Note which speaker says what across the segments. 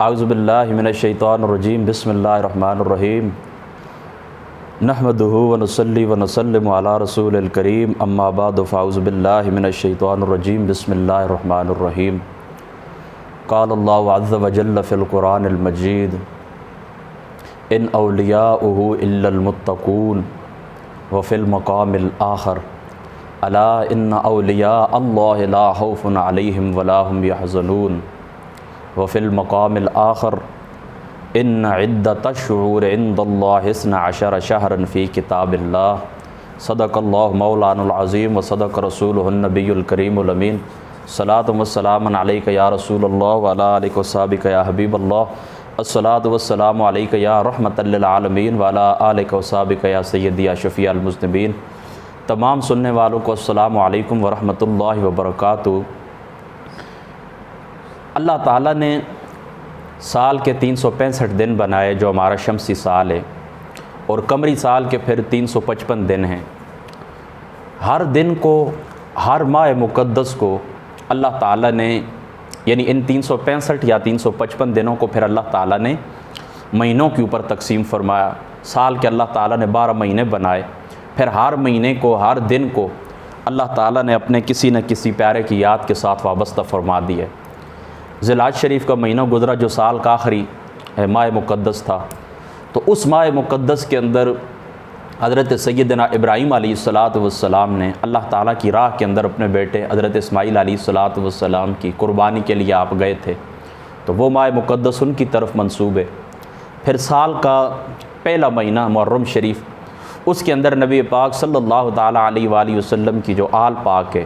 Speaker 1: اعوذ باللہ من الشیطان الرجیم بسم اللہ الرحمن الرحیم نحمدہ ونصلی ونسلم علی رسول الکریم اما بعد فاعوذ باللہ من الشیطان الرجیم بسم اللہ الرحمن الرحیم قال اللہ عز وجل فی القرآن المجید ان اولیاؤہ الا المتقون وفی المقام الآخر الا ان اولیاء اللہ لا خوف علیہم ولا هم یحزنون وفی المقام الآخر ان عدۃ الشہور عند اللہ 12 شہرا فی کتاب اللہ صدق اللہ مولانا العظیم وصدق رسولہ النبی الکریم الامین صلاۃ والسلام علیک یا رسول اللہ وعلی آلک وصحبک یا حبیب اللہ الصلاۃ والسلام علیک یا رحمۃ للعالمین وعلی آلک وصحبک یا سیدی یا شفیع المذنبین۔ تمام سننے والوں کو السلام علیکم ورحمۃ اللہ وبرکاتہ۔ اللہ تعالیٰ نے سال کے 365 دن بنائے جو ہمارا شمسی سال ہے، اور قمری سال کے پھر 355 دن ہیں۔ ہر دن کو، ہر ماہ مقدس کو اللہ تعالیٰ نے، یعنی ان 365 یا 355 دنوں کو پھر اللہ تعالیٰ نے مہینوں کے اوپر تقسیم فرمایا۔ سال کے اللہ تعالیٰ نے 12 مہینے بنائے، پھر ہر مہینے کو، ہر دن کو اللہ تعالیٰ نے اپنے کسی نہ کسی پیارے کی یاد کے ساتھ وابستہ فرما دی ہے۔ ذی الحج شریف کا مہینہ گزرا جو سال کا آخری ماہ مقدس تھا، تو اس ماہ مقدس کے اندر حضرت سیدنا ابراہیم علیہ السلام نے اللہ تعالیٰ کی راہ کے اندر اپنے بیٹے حضرت اسماعیل علیہ السلام کی قربانی کے لیے آپ گئے تھے، تو وہ ماہ مقدس ان کی طرف منسوب ہے۔ پھر سال کا پہلا مہینہ محرم شریف، اس کے اندر نبی پاک صلی اللہ تعالیٰ علیہ وآلہ وسلم کی جو آل پاک ہے،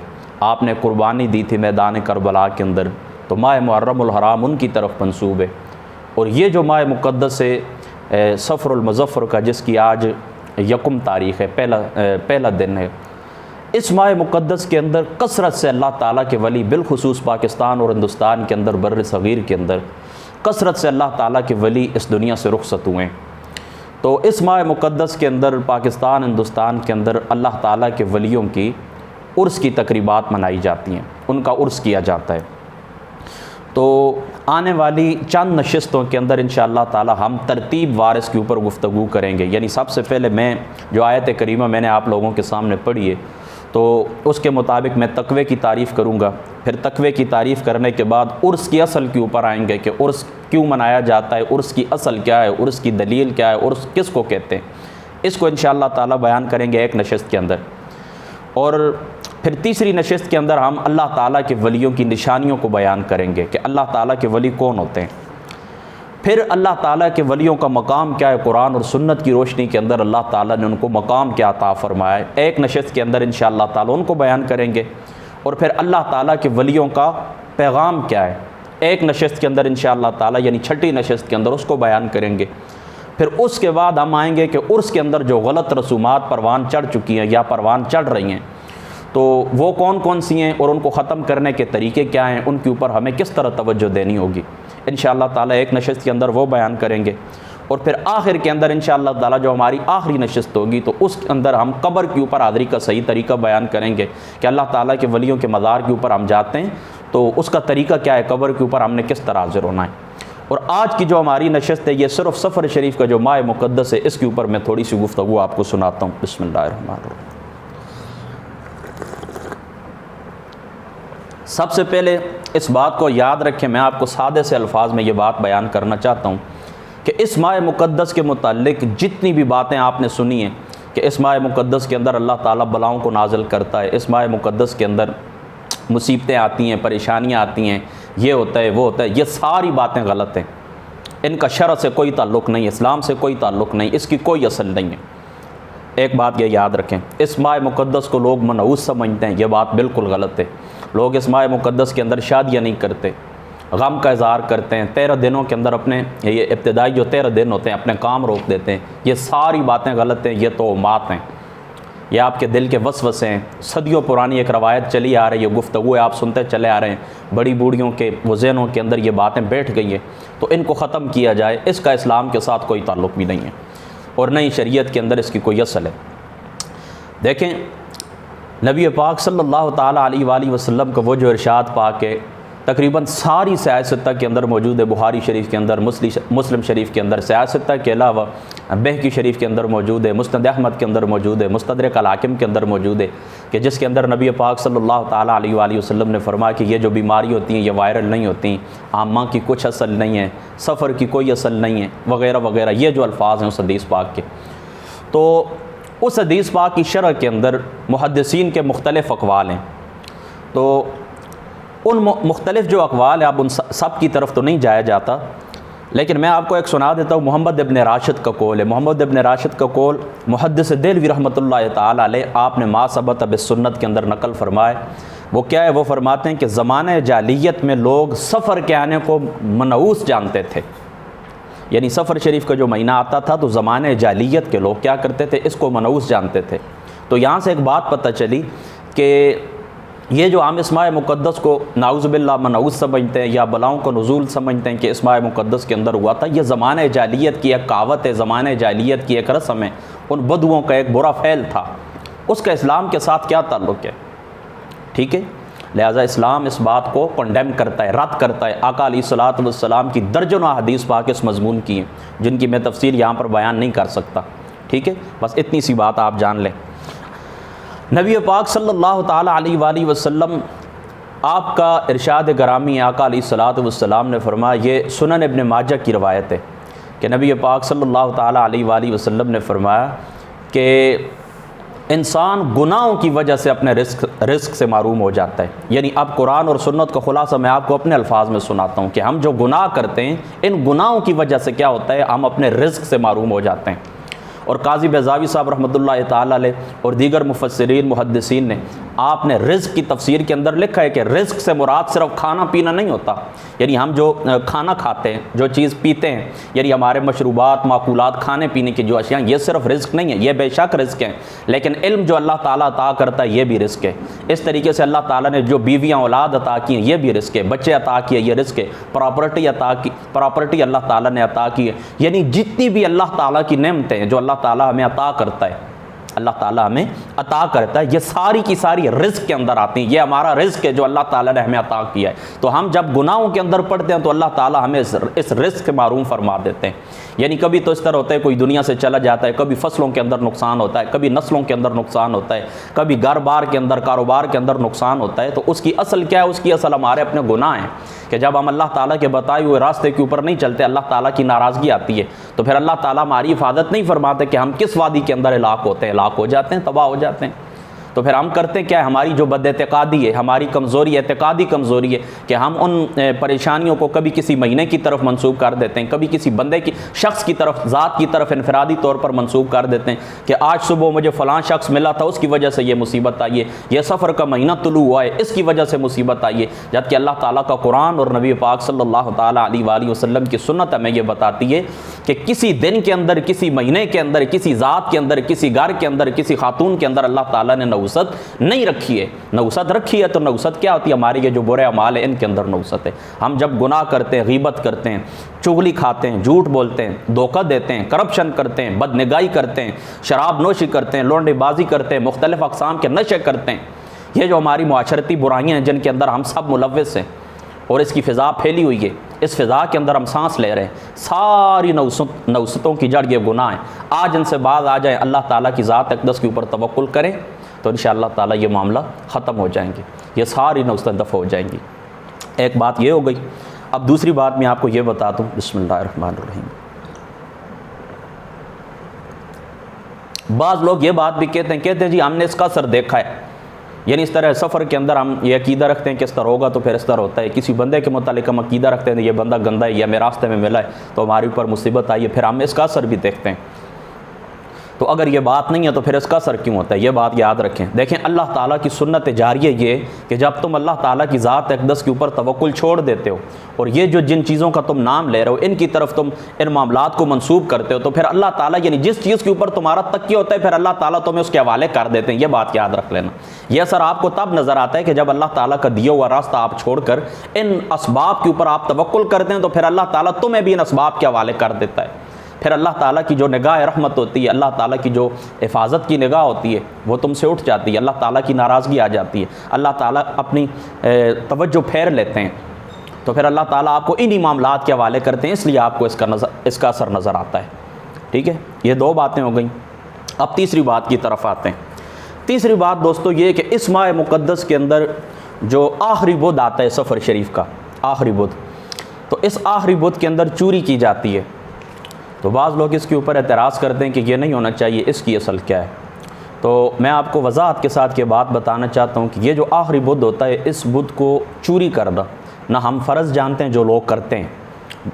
Speaker 1: آپ نے قربانی دی تھی میدان کربلا کے اندر، تو ماہ محرم الحرام ان کی طرف منسوب ہے۔ اور یہ جو ماہ مقدس ہے صفر المظفر کا، جس کی آج یکم تاریخ ہے، پہلا دن ہے، اس ماہ مقدس کے اندر کثرت سے اللہ تعالیٰ کے ولی، بالخصوص پاکستان اور ہندوستان کے اندر، بر صغیر کے اندر کثرت سے اللہ تعالیٰ کے ولی اس دنیا سے رخصت ہوئے ہیں۔ تو اس ماہ مقدس کے اندر پاکستان، ہندوستان کے اندر اللہ تعالیٰ کے ولیوں کی عرس کی تقریبات منائی جاتی ہیں، ان کا عرس کیا جاتا ہے۔ تو آنے والی چند نشستوں کے اندر انشاءاللہ تعالی ہم ترتیب وارث کے اوپر گفتگو کریں گے۔ یعنی سب سے پہلے میں جو آیت کریمہ میں نے آپ لوگوں کے سامنے پڑھی ہے، تو اس کے مطابق میں تقوی کی تعریف کروں گا، پھر تقوی کی تعریف کرنے کے بعد عرس کی اصل کے اوپر آئیں گے کہ عرس کیوں منایا جاتا ہے، عرس کی اصل کیا ہے، عرس کی دلیل کیا ہے، عرس کس کو کہتے ہیں، اس کو انشاءاللہ تعالی بیان کریں گے ایک نشست کے اندر۔ اور پھر تیسری نشست کے اندر ہم اللہ تعالیٰ کے ولیوں کی نشانیوں کو بیان کریں گے کہ اللہ تعالیٰ کے ولی کون ہوتے ہیں، پھر اللہ تعالیٰ کے ولیوں کا مقام کیا ہے، قرآن اور سنت کی روشنی کے اندر اللہ تعالیٰ نے ان کو مقام کیا عطا فرمایا ہے، ایک نشست کے اندر انشاءاللہ تعالیٰ ان کو بیان کریں گے۔ اور پھر اللہ تعالیٰ کے ولیوں کا پیغام کیا ہے، ایک نشست کے اندر انشاءاللہ تعالیٰ، یعنی چھٹی نشست کے اندر اس کو بیان کریں گے۔ پھر اس کے بعد ہم آئیں گے کہ عرس کے اندر جو غلط رسومات پروان چڑھ چکی ہیں یا پروان چڑھ رہی ہیں، تو وہ کون کون سی ہیں اور ان کو ختم کرنے کے طریقے کیا ہیں، ان کے اوپر ہمیں کس طرح توجہ دینی ہوگی، انشاءاللہ تعالیٰ ایک نشست کے اندر وہ بیان کریں گے۔ اور پھر آخر کے اندر انشاءاللہ تعالیٰ جو ہماری آخری نشست ہوگی، تو اس کے اندر ہم قبر کے اوپر حاضری کا صحیح طریقہ بیان کریں گے کہ اللہ تعالیٰ کے ولیوں کے مزار کے اوپر ہم جاتے ہیں تو اس کا طریقہ کیا ہے، قبر کے اوپر ہم نے کس طرح حاضر ہونا ہے۔ اور آج کی جو ہماری نشست ہے، یہ صرف سفر شریف کا جو ماہ مقدس ہے، اس کے اوپر میں تھوڑی سی گفتگو آپ کو سناتا ہوں۔ بسم اللہ الرحمن الرحیم۔ سب سے پہلے اس بات کو یاد رکھیں، میں آپ کو سادے سے الفاظ میں یہ بات بیان کرنا چاہتا ہوں کہ اس ماہ مقدس کے متعلق جتنی بھی باتیں آپ نے سنی ہیں کہ اس ماہ مقدس کے اندر اللہ تعالیٰ بلاؤں کو نازل کرتا ہے، اس ماہ مقدس کے اندر مصیبتیں آتی ہیں، پریشانیاں آتی ہیں، یہ ہوتا ہے وہ ہوتا ہے، یہ ساری باتیں غلط ہیں، ان کا شرع سے کوئی تعلق نہیں، اسلام سے کوئی تعلق نہیں، اس کی کوئی اصل نہیں ہے۔ ایک بات یہ یاد رکھیں، اس ماہ مقدس کو لوگ منحوس سمجھتے ہیں، یہ بات بالکل غلط ہے۔ لوگ اس ماہ مقدس کے اندر شادیاں نہیں کرتے، غم کا اظہار کرتے ہیں، 13 دنوں کے اندر اپنے، یہ ابتدائی جو 13 دن ہوتے ہیں، اپنے کام روک دیتے ہیں، یہ ساری باتیں غلط ہیں، یہ توہمات ہیں، یہ آپ کے دل کے وسوسے ہیں۔ صدیوں پرانی ایک روایت چلی آ رہی ہے، گفتگو آپ سنتے چلے آ رہے ہیں، بڑی بوڑھیوں کے وہ ذہنوں کے اندر یہ باتیں بیٹھ گئی ہیں، تو ان کو ختم کیا جائے، اس کا اسلام کے ساتھ کوئی تعلق بھی نہیں ہے، اور نہ ہی شریعت کے اندر اس کی کوئی اصل ہے۔ دیکھیں نبی پاک صلی اللہ تعالیٰ علیہ وآلہ وسلم کا وہ جو ارشاد پاک ہے، تقریباً ساری سیاستہ کے اندر موجود ہے، بخاری شریف کے اندر، مسلم شریف کے اندر، سیاستہ کے علاوہ بہقی شریف کے اندر موجود ہے، مسند احمد کے اندر موجود ہے، مستدرک الحاکم کے اندر موجود ہے، کہ جس کے اندر نبی پاک صلی اللہ تعالیٰ علیہ وآلہ وسلم نے فرمایا کہ یہ جو بیماری ہوتی ہیں یہ وائرل نہیں ہوتی، عامہ کی کچھ اصل نہیں ہے، سفر کی کوئی اصل نہیں ہے، وغیرہ وغیرہ، یہ جو الفاظ ہیں اس حدیث پاک کے۔ تو اس حدیث پاک کی شرح کے اندر محدثین کے مختلف اقوال ہیں، تو ان مختلف جو اقوال ہیں اب ان سب کی طرف تو نہیں جایا جاتا، لیکن میں آپ کو ایک سنا دیتا ہوں۔ محمد ابن راشد کا قول ہے، محمد ابن راشد کا قول محدث دہلوی رحمۃ اللہ تعالیٰ علیہ آپ نے ما ثبت بالسنت کے اندر نقل فرمائے۔ وہ کیا ہے؟ وہ فرماتے ہیں کہ زمانہ جاہلیت میں لوگ سفر کے آنے کو منحوس جانتے تھے، یعنی سفر شریف کا جو مہینہ آتا تھا تو زمانہ جاہلیت کے لوگ کیا کرتے تھے؟ اس کو منحوس جانتے تھے۔ تو یہاں سے ایک بات پتہ چلی کہ یہ جو عام اسماء مقدس کو نعوذ باللہ منحوس سمجھتے ہیں یا بلاؤں کو نزول سمجھتے ہیں کہ اسماء مقدس کے اندر ہوا تھا، یہ زمانہ جاہلیت کی ایک کہاوت ہے، زمانہ جاہلیت کی ایک رسم ہے، ان بدوؤں کا ایک برا فعل تھا، اس کا اسلام کے ساتھ کیا تعلق ہے؟ ٹھیک ہے، لہٰذا اسلام اس بات کو کنڈیم کرتا ہے، رد کرتا ہے۔ آقا علیہ الصلوۃ والسلام کی درجنوں حدیث پاک اس مضمون کی ہیں، جن کی میں تفصیل یہاں پر بیان نہیں کر سکتا۔ ٹھیک ہے، بس اتنی سی بات آپ جان لیں۔ نبی پاک صلی اللہ تعالیٰ علیہ وآلہ وسلم آپ کا ارشاد گرامی آقا علیہ الصلوۃ والسلام نے فرمایا، یہ سنن ابن ماجہ کی روایت ہے کہ نبی پاک صلی اللہ تعالیٰ علیہ وآلہ وسلم نے فرمایا کہ انسان گناہوں کی وجہ سے اپنے رزق سے محروم ہو جاتا ہے۔ یعنی اب قرآن اور سنت کا خلاصہ میں آپ کو اپنے الفاظ میں سناتا ہوں کہ ہم جو گناہ کرتے ہیں ان گناہوں کی وجہ سے کیا ہوتا ہے؟ ہم اپنے رزق سے محروم ہو جاتے ہیں۔ اور قاضی بیضاوی صاحب رحمۃ اللہ تعالیٰ علیہ اور دیگر مفسرین محدثین نے آپ نے رزق کی تفسیر کے اندر لکھا ہے کہ رزق سے مراد صرف کھانا پینا نہیں ہوتا، یعنی ہم جو کھانا کھاتے ہیں، جو چیز پیتے ہیں، یعنی ہمارے مشروبات، معقولات، کھانے پینے کی جو اشیاء، یہ صرف رزق نہیں ہے، یہ بے شک رزق ہیں، لیکن علم جو اللہ تعالیٰ عطا کرتا ہے یہ بھی رزق ہے۔ اس طریقے سے اللہ تعالیٰ نے جو بیویاں اولاد عطا کی ہیں یہ بھی رزق ہے، بچے عطا کیے یہ رزق ہے، پراپرٹی اللہ تعالیٰ نے عطا کی ہے، یعنی جتنی بھی اللہ تعالیٰ کی نعمتیں ہیں جو اللہ تعالیٰ ہمیں عطا کرتا ہے، اللہ تعالیٰ ہمیں عطا کرتا ہے، یہ ساری کی ساری رزق کے اندر آتی ہیں، یہ ہمارا رزق ہے جو اللہ تعالیٰ نے ہمیں عطا کیا ہے۔ تو ہم جب گناہوں کے اندر پڑتے ہیں تو اللہ تعالیٰ ہمیں اس رزق سے محروم فرما دیتے ہیں۔ یعنی کبھی تو اس طرح ہوتا ہے کوئی دنیا سے چلا جاتا ہے، کبھی فصلوں کے اندر نقصان ہوتا ہے، کبھی نسلوں کے اندر نقصان ہوتا ہے، کبھی گھر بار کے اندر، کاروبار کے اندر نقصان ہوتا ہے، تو اس کی اصل کیا ہے؟ اس کی اصل ہمارے اپنے گناہ ہیں کہ جب ہم اللہ تعالیٰ کے بتائے ہوئے راستے کے اوپر نہیں چلتے، اللہ تعالیٰ کی ناراضگی آتی ہے، تو پھر اللہ تعالیٰ ہماری حفاظت نہیں فرماتے کہ ہم کس وادی کے اندر ہلاک ہوتے ہیں، ہلاک ہو جاتے ہیں، تباہ ہو جاتے ہیں۔ تو پھر ہم کرتے کیا ہے؟ ہماری جو بد اعتقادی ہے، ہماری کمزوری، اعتقادی کمزوری ہے کہ ہم ان پریشانیوں کو کبھی کسی مہینے کی طرف منسوب کر دیتے ہیں، کبھی کسی بندے کی، شخص کی طرف، ذات کی طرف انفرادی طور پر منسوب کر دیتے ہیں کہ آج صبح مجھے فلاں شخص ملا تھا، اس کی وجہ سے یہ مصیبت آئی ہے، یہ سفر کا مہینہ طلوع ہوا ہے، اس کی وجہ سے مصیبت آئی ہے، جبکہ اللہ تعالیٰ کا قرآن اور نبی پاک صلی اللہ تعالیٰ علیہ وآلہ وسلم کی سنت ہمیں یہ بتاتی ہے کہ کسی دن کے اندر، کسی مہینے کے اندر، کسی ذات کے اندر، کسی گھر کے اندر، کسی خاتون کے اندر اللہ تعالیٰ نے نوست نہیں رکھی ہے۔ نوست رکھی ہے تو نوست کیا ہوتی ہے؟ ہماری یہ جو برے اعمال ہیں ان کے اندر نوست ہے۔ ہم جب گناہ کرتے ہیں، غیبت کرتے ہیں، چغلی کھاتے ہیں، جھوٹ بولتے ہیں، دھوکہ دیتے ہیں، کرپشن کرتے ہیں، بد نگاہی کرتے ہیں، شراب نوشی کرتے ہیں، لونڈے بازی کرتے ہیں، مختلف اقسام کے نشے کرتے ہیں، یہ جو ہماری معاشرتی برائیاں ہیں جن کے اندر ہم سب ملوث ہیں اور اس کی فضا پھیلی ہوئی ہے، اس فضا کے اندر ہم سانس لے رہے ہیں، ساری نوستوں کی جڑ یہ گناہ ہیں۔ آج ان سے باز آ جائیں، اللہ تعالیٰ کی ذات اقدس کے اوپر توکل کریں تو انشاءاللہ تعالیٰ یہ معاملہ ختم ہو جائیں گے، یہ ساری نوستیں دفع ہو جائیں گی۔ ایک بات یہ ہو گئی۔ اب دوسری بات میں آپ کو یہ بتا دوں، بسم اللہ الرحمن الرحیم۔ بعض لوگ یہ بات بھی کہتے ہیں جی ہم نے اس کا اثر دیکھا ہے، یعنی اس طرح سفر کے اندر ہم یہ عقیدہ رکھتے ہیں کہ اس طرح ہوگا تو پھر اس طرح ہوتا ہے، کسی بندے کے متعلق ہم عقیدہ رکھتے ہیں یہ بندہ گندا ہے یا ہمیں راستے میں ملا ہے تو ہمارے اوپر مصیبت آئی ہے، پھر ہم اس کا اثر بھی دیکھتے ہیں۔ تو اگر یہ بات نہیں ہے تو پھر اس کا اثر کیوں ہوتا ہے؟ یہ بات یاد رکھیں۔ دیکھیں اللہ تعالیٰ کی سنت جاریہ یہ کہ جب تم اللہ تعالیٰ کی ذات اقدس کے اوپر توکل چھوڑ دیتے ہو اور یہ جو جن چیزوں کا تم نام لے رہے ہو ان کی طرف تم ان معاملات کو منسوب کرتے ہو تو پھر اللہ تعالیٰ یعنی جس چیز کے اوپر تمہارا تکیہ ہوتا ہے پھر اللہ تعالیٰ تمہیں اس کے حوالے کر دیتے ہیں۔ یہ بات یاد رکھ لینا۔ یہ اثر آپ کو تب نظر آتا ہے کہ جب اللہ تعالیٰ کا دیا ہوا راستہ آپ چھوڑ کر ان اسباب کے اوپر آپ توکل کرتے ہیں تو پھر اللہ تعالیٰ تمہیں بھی ان اسباب کے حوالے کر دیتا ہے۔ پھر اللہ تعالیٰ کی جو نگاہ رحمت ہوتی ہے، اللہ تعالیٰ کی جو حفاظت کی نگاہ ہوتی ہے وہ تم سے اٹھ جاتی ہے، اللہ تعالیٰ کی ناراضگی آ جاتی ہے، اللہ تعالیٰ اپنی توجہ پھیر لیتے ہیں تو پھر اللہ تعالیٰ آپ کو انہی معاملات کے حوالے کرتے ہیں، اس لیے آپ کو اس کا اثر نظر آتا ہے۔ ٹھیک ہے، یہ دو باتیں ہو گئیں۔ اب تیسری بات کی طرف آتے ہیں۔ تیسری بات دوستو یہ کہ اس ماہ مقدس کے اندر جو آخری بدھ آتا ہے سفر شریف کا آخری بدھ، تو اس آخری بدھ کے اندر چوری کی جاتی ہے۔ تو بعض لوگ اس کے اوپر اعتراض کرتے ہیں کہ یہ نہیں ہونا چاہیے، اس کی اصل کیا ہے؟ تو میں آپ کو وضاحت کے ساتھ یہ بات بتانا چاہتا ہوں کہ یہ جو آخری بدھ ہوتا ہے، اس بدھ کو چوری کرنا نہ ہم فرض جانتے ہیں جو لوگ کرتے ہیں،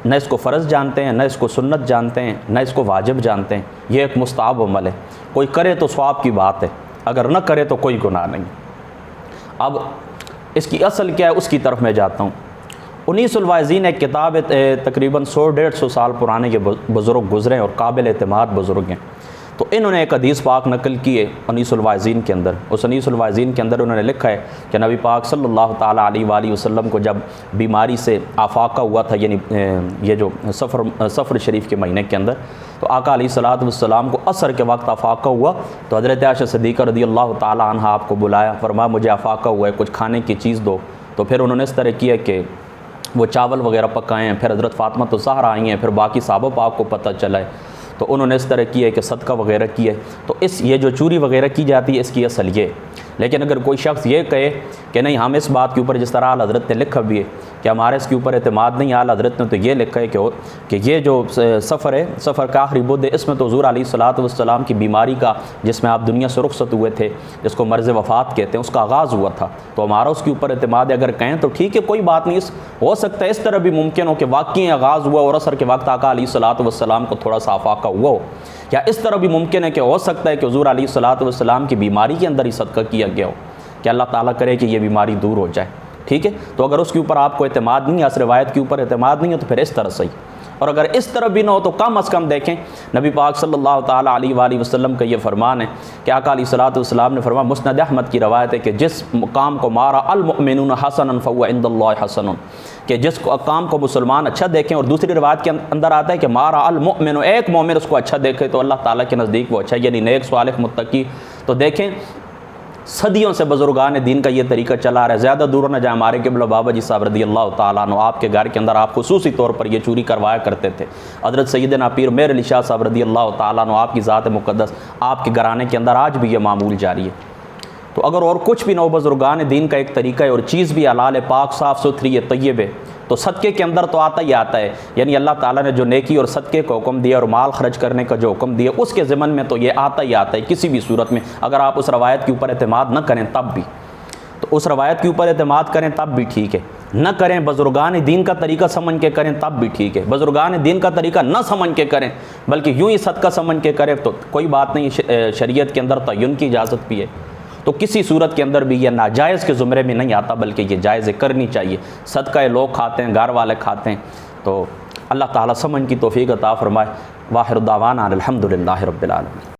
Speaker 1: نہ اس کو فرض جانتے ہیں، نہ اس کو سنت جانتے ہیں، نہ اس کو واجب جانتے ہیں۔ یہ ایک مستحب عمل ہے، کوئی کرے تو ثواب کی بات ہے، اگر نہ کرے تو کوئی گناہ نہیں۔ اب اس کی اصل کیا ہے اس کی طرف میں جاتا ہوں۔ انیس الواعظین ایک کتاب ہے، تقریباً 100-150 سال پرانے یہ بزرگ گزرے اور قابل اعتماد بزرگ ہیں۔ تو انہوں نے ایک حدیث پاک نقل کی ہے انیس الواعظین کے اندر۔ اس انیس الواعظین کے اندر انہوں نے لکھا ہے کہ نبی پاک صلی اللہ تعالیٰ علیہ وآلہ وسلم کو جب بیماری سے آفاقہ ہوا تھا، یعنی یہ جو سفر شریف کے مہینے کے اندر، تو آقا علیہ الصلوۃ والسلام کو عصر کے وقت آفاقہ ہوا، تو حضرت عائشہ صدیقہ رضی اللہ تعالیٰ عنہ آپ کو بلایا، فرمایا مجھے آفاقہ ہوا ہے، کچھ کھانے کی چیز دو۔ تو پھر انہوں نے اس طرح کیا کہ وہ چاول وغیرہ پکائے ہیں، پھر حضرت فاطمہ الزہرا آئی ہیں، پھر باقی صحابہ پاک کو پتہ چلا ہے، تو انہوں نے اس طرح کیا ہے کہ صدقہ وغیرہ کیا ہے۔ تو یہ جو چوری وغیرہ کی جاتی ہے اس کی اصل یہ۔ لیکن اگر کوئی شخص یہ کہے کہ نہیں ہم اس بات کے اوپر، جس طرح اعلیٰ حضرت نے لکھا بھی ہے کہ ہمارے اس کے اوپر اعتماد نہیں، اعلیٰ حضرت نے تو یہ لکھا ہے کہ یہ جو سفر ہے، سفر کا آخری بدھ ہے، اس میں تو حضور علیہ الصلوۃ والسلام کی بیماری کا، جس میں آپ دنیا سے رخصت ہوئے تھے، جس کو مرض وفات کہتے ہیں، اس کا آغاز ہوا تھا، تو ہمارا اس کے اوپر اعتماد ہے۔ اگر کہیں تو ٹھیک ہے، کوئی بات نہیں، ہو سکتا ہے اس طرح بھی ممکن ہو کہ واقعی آغاز ہوا اور عصر کے وقت آقا علیہ الصلوۃ والسلام کو تھوڑا سا آفاقہ ہوا ہو، یا اس طرح بھی ممکن ہے کہ ہو سکتا ہے کہ حضور علیہ الصلوۃ والسلام کی بیماری کے اندر ہی صدقہ کیا گیا ہو، کہ اللہ تعالیٰ کرے کہ یہ بیماری دور ہو جائے۔ ٹھیک ہے، تو اگر اس کے اوپر آپ کو اعتماد نہیں ہے، اس روایت کے اوپر اعتماد نہیں ہے، تو پھر اس طرح صحیح۔ اور اگر اس طرح بھی نہ ہو تو کم از کم دیکھیں نبی پاک صلی اللہ تعالیٰ علیہ وآلہ وسلم کا یہ فرمان ہے کہ آقا علیہ الصلوۃ والسلام نے فرمایا، مسند احمد کی روایت ہے کہ جس کام کو مارا المؤمنون حسنا فهو عند اللہ حسن، کہ جس کام کو مسلمان اچھا دیکھیں، اور دوسری روایت کے اندر آتا ہے کہ مارا المؤمن، ایک مومن اس کو اچھا دیکھے تو اللہ تعالیٰ کے نزدیک وہ اچھا، یعنی نیک صالح متقی۔ تو دیکھیں صدیوں سے بزرگان دین کا یہ طریقہ چلا رہا ہے۔ زیادہ دور نہ جائیں، ہمارے قبلہ بابا جی صاحب رضی اللہ تعالیٰ عنہ آپ کے گھر کے اندر آپ خصوصی طور پر یہ چوری کروایا کرتے تھے۔ حضرت سیدنا پیر میر علی شاہ صاحب رضی اللہ تعالیٰ عنہ آپ کی ذات مقدس، آپ کے گھرانے کے اندر آج بھی یہ معمول جاری ہے۔ تو اگر اور کچھ بھی نہ ہو، بزرگان دین کا ایک طریقہ ہے اور چیز بھی حلال ہے، پاک صاف ستھری ہے، طیب ہے، تو صدقے کے اندر تو آتا ہی آتا ہے۔ یعنی اللہ تعالیٰ نے جو نیکی اور صدقے کا حکم دیا اور مال خرچ کرنے کا جو حکم دیا، اس کے ضمن میں تو یہ آتا ہی آتا ہے کسی بھی صورت میں۔ اگر آپ اس روایت کے اوپر اعتماد نہ کریں تب بھی، تو اس روایت کے اوپر اعتماد کریں تب بھی ٹھیک ہے، نہ کریں بزرگان دین کا طریقہ سمجھ کے کریں تب بھی ٹھیک ہے، بزرگان دین کا طریقہ نہ سمجھ کے کریں بلکہ یوں ہی صدقہ سمجھ کے کریں تو کوئی بات نہیں، شریعت کے اندر تعین کی اجازت بھی ہے۔ تو کسی صورت کے اندر بھی یہ ناجائز کے زمرے میں نہیں آتا، بلکہ یہ جائز کرنی چاہیے۔ صدقہ لوگ کھاتے ہیں، گھر والے کھاتے ہیں، تو اللہ تعالیٰ سمجھ کی توفیق عطا فرمائے۔ واخر دعوانا الحمدللہ رب العالمین۔